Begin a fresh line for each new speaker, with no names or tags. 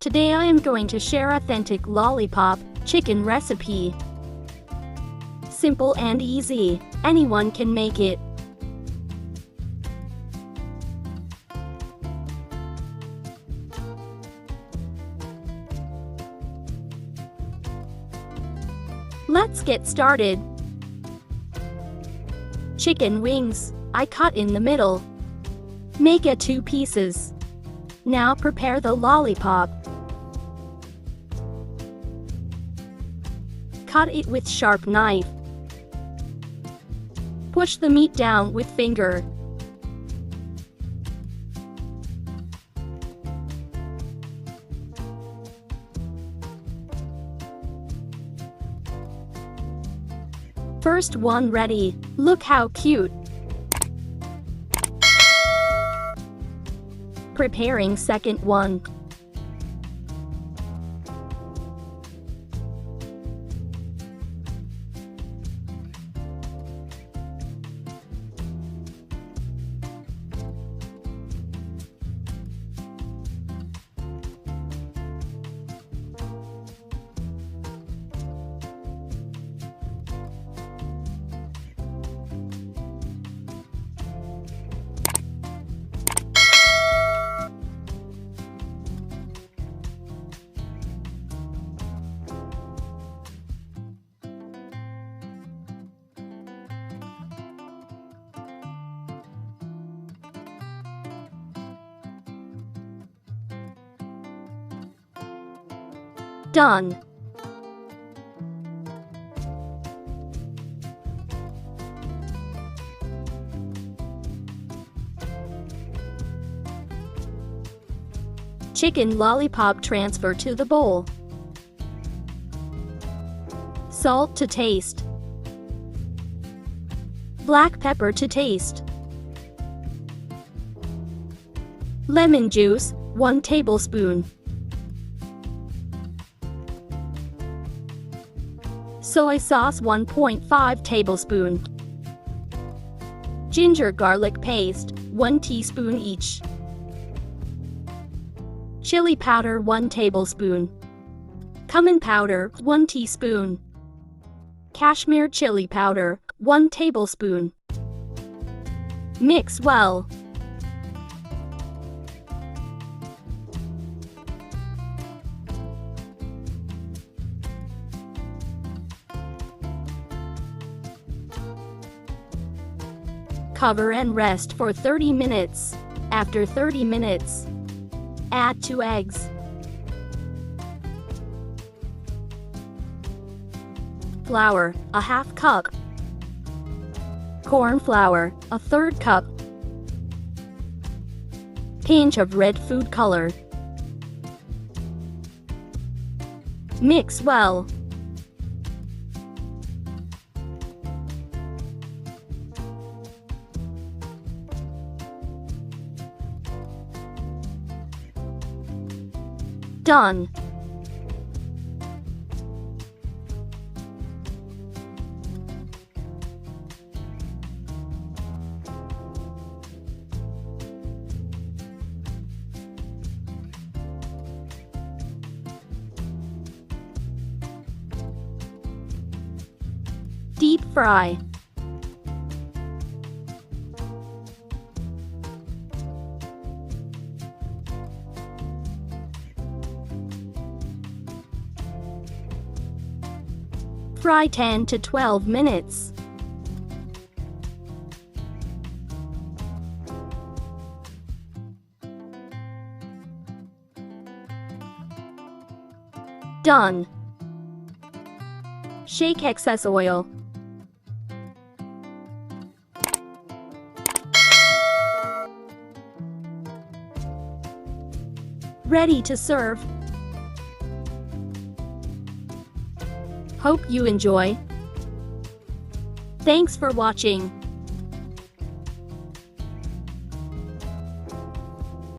Today I am going to share authentic lollipop chicken recipe. Simple and easy, anyone can make it. Let's get started. Chicken wings, I cut in the middle. Make it 2 pieces. Now prepare the lollipop. Cut it with sharp knife. Push the meat down with finger. First one ready. Look how cute. Preparing second one. Done. Chicken lollipop transfer to the bowl. Salt to taste. Black pepper to taste. Lemon juice, 1 tablespoon. Soy sauce, 1.5 tablespoon. Ginger garlic paste, 1 teaspoon each. Chili powder, 1 tablespoon. Cumin powder, 1 teaspoon. Kashmir chili powder, 1 tablespoon. Mix well. Cover and rest for 30 minutes. After 30 minutes, add 2 eggs. Flour, a 1/2 cup. Corn flour, a 1/3 cup. Pinch of red food color. Mix well. Done. Deep fry. Fry 10 to 12 minutes. Done. Shake excess oil. Ready to serve. Hope you enjoy. Thanks for watching.